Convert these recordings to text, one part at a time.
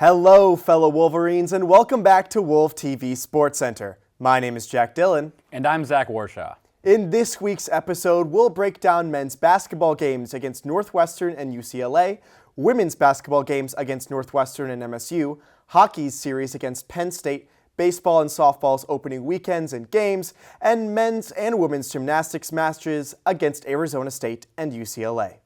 Hello, fellow Wolverines, and welcome back to Wolf TV SportsCenter. My name is Jack Dillon. And I'm Zach Warshaw. In this week's episode, we'll break down men's basketball games against Northwestern and UCLA, women's basketball games against Northwestern and MSU, hockey's series against Penn State, baseball and softball's opening weekends and games, and men's and women's gymnastics matches against Arizona State and UCLA.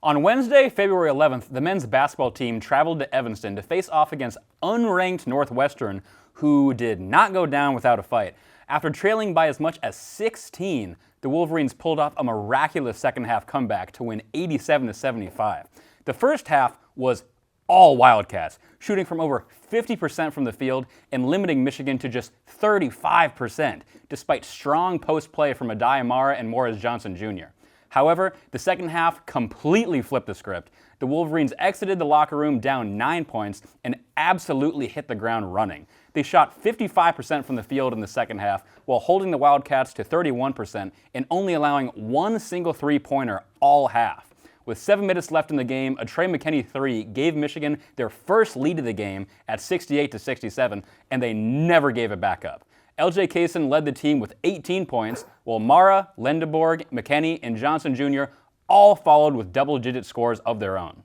On Wednesday, February 11th, the men's basketball team traveled to Evanston to face off against unranked Northwestern, who did not go down without a fight. After trailing by as much as 16, the Wolverines pulled off a miraculous second-half comeback to win 87-75. The first half was all Wildcats, shooting from over 50% from the field and limiting Michigan to just 35%, despite strong post play from Adai Amara and Morris Johnson Jr. However, the second half completely flipped the script. The Wolverines exited the locker room down 9 points and absolutely hit the ground running. They shot 55% from the field in the second half while holding the Wildcats to 31% and only allowing one single three-pointer all half. With 7 minutes left in the game, a Trey McKinney three gave Michigan their first lead of the game at 68-67, and they never gave it back up. LJ Kaysen led the team with 18 points, while Mara, Lendeborg, McKinney, and Johnson Jr. all followed with double-digit scores of their own.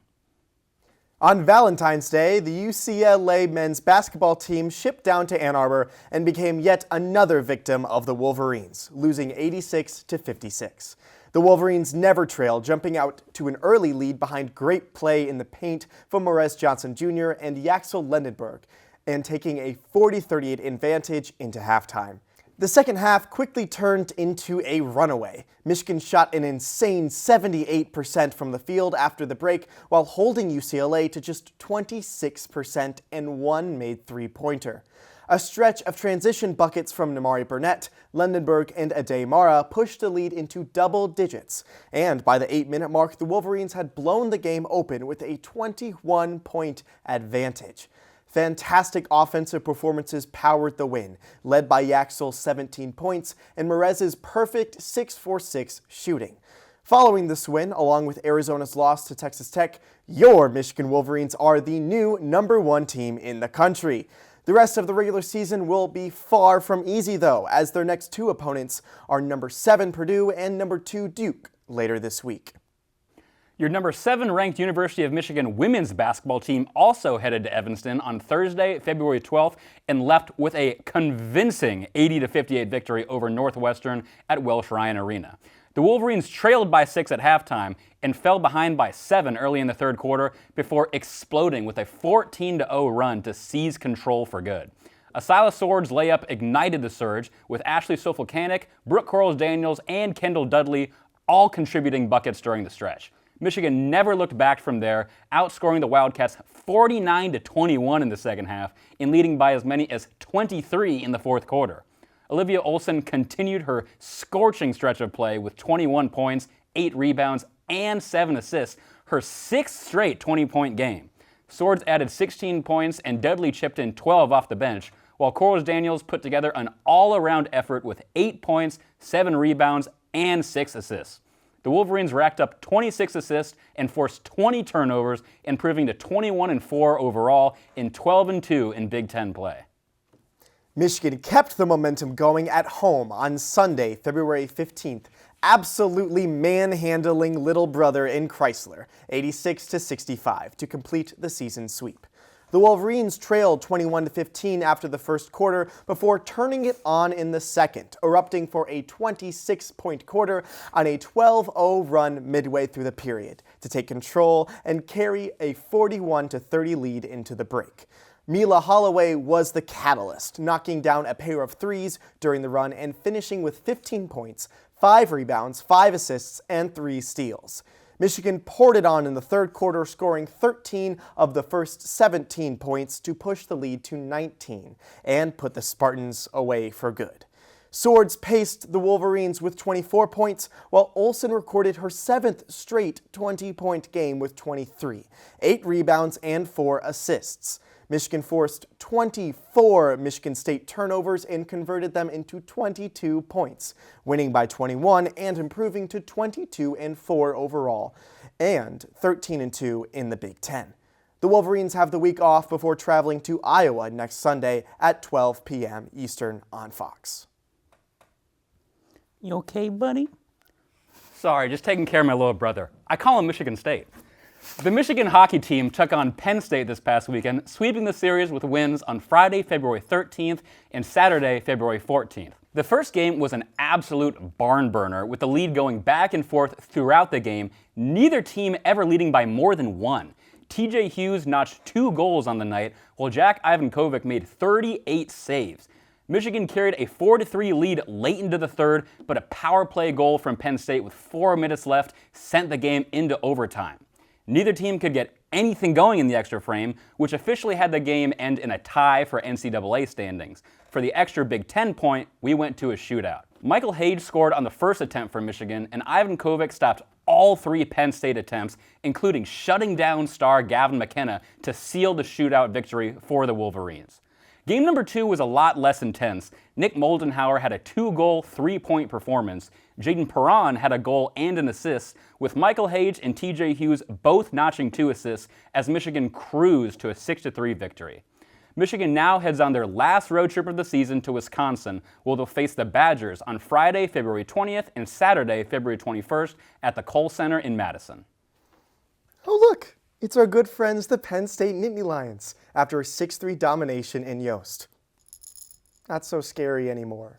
On Valentine's Day, the UCLA men's basketball team shipped down to Ann Arbor and became yet another victim of the Wolverines, losing 86-56. The Wolverines never trailed, jumping out to an early lead behind great play in the paint from Morris Johnson Jr. and Yaxel Lendeborg, and taking a 40-38 advantage into halftime. The second half quickly turned into a runaway. Michigan shot an insane 78% from the field after the break, while holding UCLA to just 26% and one made three-pointer. A stretch of transition buckets from Namari Burnett, Lendeborg, and Adai Mara pushed the lead into double digits, and by the 8-minute mark, the Wolverines had blown the game open with a 21-point advantage. Fantastic offensive performances powered the win, led by Yaxel's 17 points and Morez's perfect 6-for-6 shooting. Following this win, along with Arizona's loss to Texas Tech, your Michigan Wolverines are the new #1 team in the country. The rest of the regular season will be far from easy, though, as their next two opponents are #7 Purdue and #2 Duke later this week. Your #7 ranked University of Michigan women's basketball team also headed to Evanston on Thursday, February 12th, and left with a convincing 80-58 victory over Northwestern at Welsh Ryan Arena. The Wolverines trailed by 6 at halftime and fell behind by 7 early in the third quarter before exploding with a 14-0 run to seize control for good. A Silas Swords layup ignited the surge, with Ashley Sofilkanik, Brooke Corals-Daniels, and Kendall Dudley all contributing buckets during the stretch. Michigan never looked back from there, outscoring the Wildcats 49-21 in the second half and leading by as many as 23 in the fourth quarter. Olivia Olson continued her scorching stretch of play with 21 points, 8 rebounds, and 7 assists, her 6th straight 20-point game. Swords added 16 points and Dudley chipped in 12 off the bench, while Corals-Daniels put together an all-around effort with 8 points, 7 rebounds, and 6 assists. The Wolverines racked up 26 assists and forced 20 turnovers, improving to 21-4 overall and 12-2 in Big Ten play. Michigan kept the momentum going at home on Sunday, February 15th, absolutely manhandling Little Brother in Chrysler, 86-65, to complete the season sweep. The Wolverines trailed 21-15 after the first quarter before turning it on in the second, erupting for a 26-point quarter on a 12-0 run midway through the period to take control and carry a 41-30 lead into the break. Mila Holloway was the catalyst, knocking down a pair of threes during the run and finishing with 15 points, 5 rebounds, 5 assists, and 3 steals. Michigan poured it on in the third quarter, scoring 13 of the first 17 points to push the lead to 19 and put the Spartans away for good. Swords paced the Wolverines with 24 points, while Olsen recorded her 7th straight 20-point game with 23, 8 rebounds, and 4 assists. Michigan forced 24 Michigan State turnovers and converted them into 22 points, winning by 21 and improving to 22-4 overall, and 13-2 in the Big Ten. The Wolverines have the week off before traveling to Iowa next Sunday at 12 p.m. Eastern on Fox. You okay, buddy? Sorry, just taking care of my little brother. I call him Michigan State. The Michigan hockey team took on Penn State this past weekend, sweeping the series with wins on Friday, February 13th and Saturday, February 14th. The first game was an absolute barn burner, with the lead going back and forth throughout the game, neither team ever leading by more than one. TJ Hughes notched 2 goals on the night, while Jack Ivankovic made 38 saves. Michigan carried a 4-3 lead late into the third, but a power play goal from Penn State with 4 minutes left sent the game into overtime. Neither team could get anything going in the extra frame, which officially had the game end in a tie for NCAA standings. For the extra Big Ten point, we went to a shootout. Michael Hage scored on the first attempt for Michigan, and Ivan Kovic stopped all 3 Penn State attempts, including shutting down star Gavin McKenna to seal the shootout victory for the Wolverines. Game number 2 was a lot less intense. Nick Moldenhauer had a 2-goal, 3-point performance. Jaden Perron had a goal and an assist, with Michael Hage and TJ Hughes both notching 2 assists as Michigan cruised to a 6-3 victory. Michigan now heads on their last road trip of the season to Wisconsin, where they'll face the Badgers on Friday, February 20th and Saturday, February 21st at the Kohl Center in Madison. Oh look, it's our good friends the Penn State Nittany Lions after a 6-3 domination in Yost. Not so scary anymore.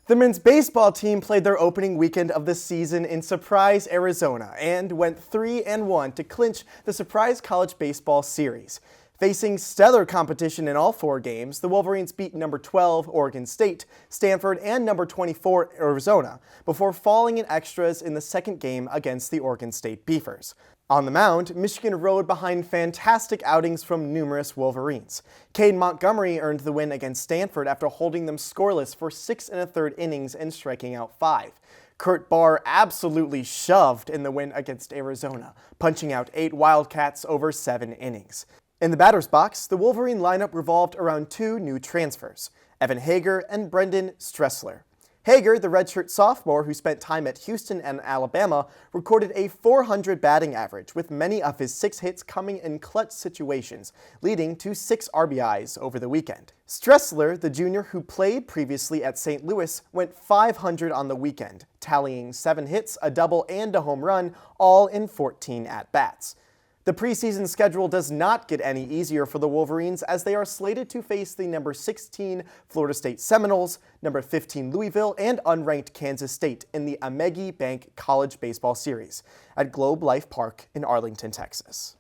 The men's baseball team played their opening weekend of the season in Surprise, Arizona, and went 3-1 to clinch the Surprise College Baseball Series. Facing stellar competition in all 4 games, the Wolverines beat number 12, Oregon State, Stanford, and number 24, Arizona, before falling in extras in the second game against the Oregon State Beavers. On the mound, Michigan rode behind fantastic outings from numerous Wolverines. Cade Montgomery earned the win against Stanford after holding them scoreless for 6 1/3 innings and striking out 5. Kurt Barr absolutely shoved in the win against Arizona, punching out 8 Wildcats over 7 innings. In the batter's box, the Wolverine lineup revolved around 2 new transfers, Evan Hager and Brendan Stressler. Hager, the redshirt sophomore who spent time at Houston and Alabama, recorded a .400 batting average, with many of his 6 hits coming in clutch situations, leading to 6 RBIs over the weekend. Stressler, the junior who played previously at St. Louis, went .500 on the weekend, tallying 7 hits, a double, and a home run, all in 14 at-bats. The preseason schedule does not get any easier for the Wolverines, as they are slated to face the number 16 Florida State Seminoles, number 15 Louisville, and unranked Kansas State in the Amegi Bank College Baseball Series at Globe Life Park in Arlington, Texas.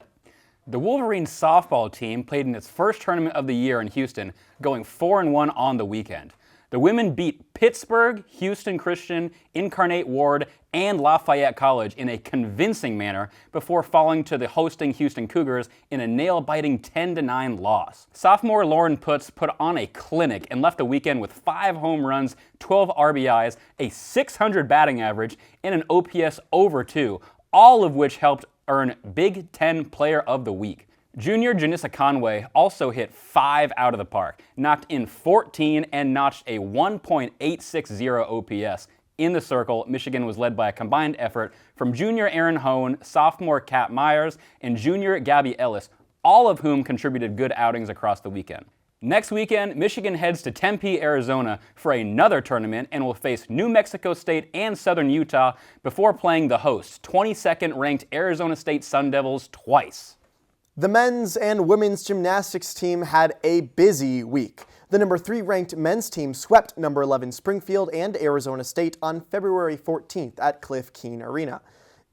The Wolverines softball team played in its first tournament of the year in Houston, going 4-1 on the weekend. The women beat Pittsburgh, Houston Christian, Incarnate Ward, and Lafayette College in a convincing manner before falling to the hosting Houston Cougars in a nail-biting 10-9 loss. Sophomore Lauren Putz put on a clinic and left the weekend with 5 home runs, 12 RBIs, a .600 batting average, and an OPS over 2, all of which helped earn Big Ten Player of the Week. Junior Janissa Conway also hit 5 out of the park, knocked in 14, and notched a 1.860 OPS. In the circle, Michigan was led by a combined effort from junior Aaron Hone, sophomore Kat Myers, and junior Gabby Ellis, all of whom contributed good outings across the weekend. Next weekend, Michigan heads to Tempe, Arizona for another tournament and will face New Mexico State and Southern Utah before playing the hosts, 22nd ranked Arizona State Sun Devils, twice. The men's and women's gymnastics team had a busy week. The number 3 ranked men's team swept number 11 Springfield and Arizona State on February 14th at Cliff Keen Arena.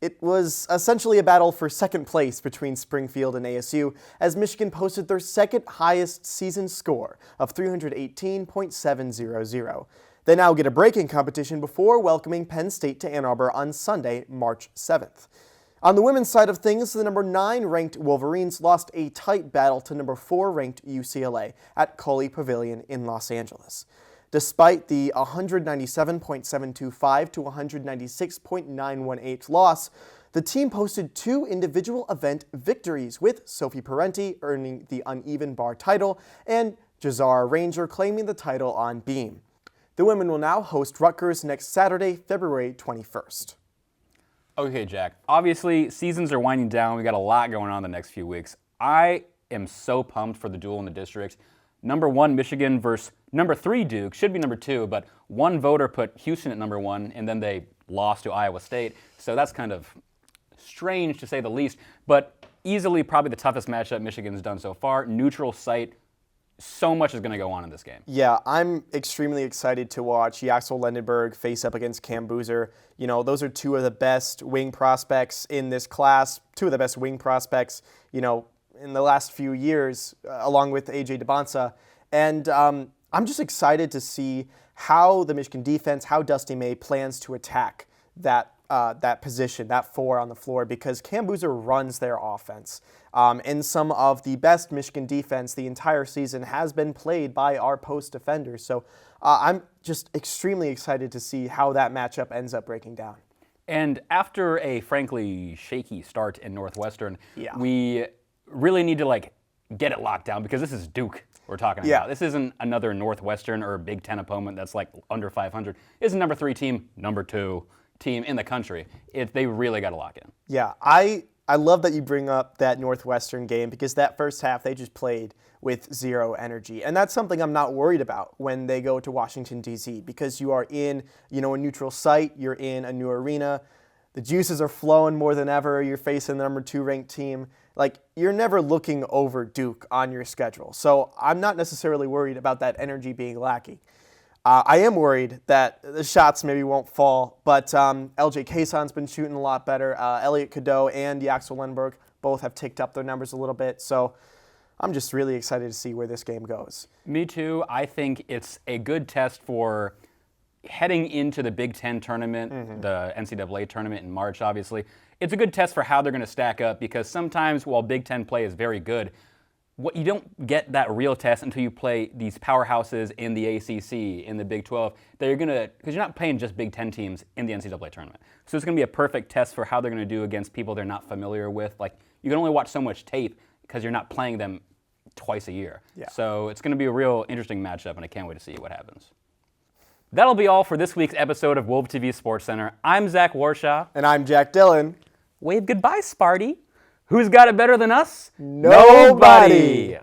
It was essentially a battle for second place between Springfield and ASU, as Michigan posted their second highest season score of 318.700. They now get a break in competition before welcoming Penn State to Ann Arbor on Sunday, March 7th. On the women's side of things, the number 9 ranked Wolverines lost a tight battle to number 4 ranked UCLA at Coley Pavilion in Los Angeles. Despite the 197.725 to 196.918 loss, the team posted 2 individual event victories, with Sophie Parenti earning the uneven bar title and Jazara Ranger claiming the title on beam. The women will now host Rutgers next Saturday, February 21st. Okay, Jack. Obviously, seasons are winding down. We got a lot going on the next few weeks. I am so pumped for the duel in the districts. Number 1, Michigan versus number 3, Duke. Should be number 2, but one voter put Houston at number 1, and then they lost to Iowa State. So that's kind of strange to say the least, but easily probably the toughest matchup Michigan's done so far. Neutral site. So much is going to go on in this game. Yeah, I'm extremely excited to watch Yaxel Lendenberg face up against Cam Boozer. You know, those are two of the best wing prospects in this class, two of the best wing prospects, you know, in the last few years, along with A.J. DeBonsa. And I'm just excited to see how the Michigan defense, how Dusty May plans to attack that position, that 4 on the floor, because Cam Boozer runs their offense. And some of the best Michigan defense the entire season has been played by our post defenders. So I'm just extremely excited to see how that matchup ends up breaking down. And after a frankly shaky start in Northwestern, Yeah. we really need to get it locked down because this is Duke we're talking about. This isn't another Northwestern or Big Ten opponent that's under 500. It's a number 3 team, number 2 team in the country. They really got to lock in. Yeah, I love that you bring up that Northwestern game because that first half they just played with zero energy. And that's something I'm not worried about when they go to Washington, D.C. because you are in, a neutral site, you're in a new arena, the juices are flowing more than ever, you're facing the number 2 ranked team. You're never looking over Duke on your schedule. So I'm not necessarily worried about that energy being lacking. I am worried that the shots maybe won't fall, but LJ Kason's been shooting a lot better. Elliot Cadeau and Yaxel Lendenberg both have ticked up their numbers a little bit, so I'm just really excited to see where this game goes. Me too. I think it's a good test for heading into the Big Ten tournament, the NCAA tournament in March, obviously. It's a good test for how they're going to stack up because sometimes while Big Ten play is very good, you don't get that real test until you play these powerhouses in the ACC, in the Big 12. Because you're not playing just Big Ten teams in the NCAA tournament. So it's going to be a perfect test for how they're going to do against people they're not familiar with. You can only watch so much tape because you're not playing them twice a year. Yeah. So it's going to be a real interesting matchup, and I can't wait to see what happens. That'll be all for this week's episode of Wolf TV SportsCenter. I'm Zach Warshaw. And I'm Jack Dillon. Wave goodbye, Sparty. Who's got it better than us? Nobody.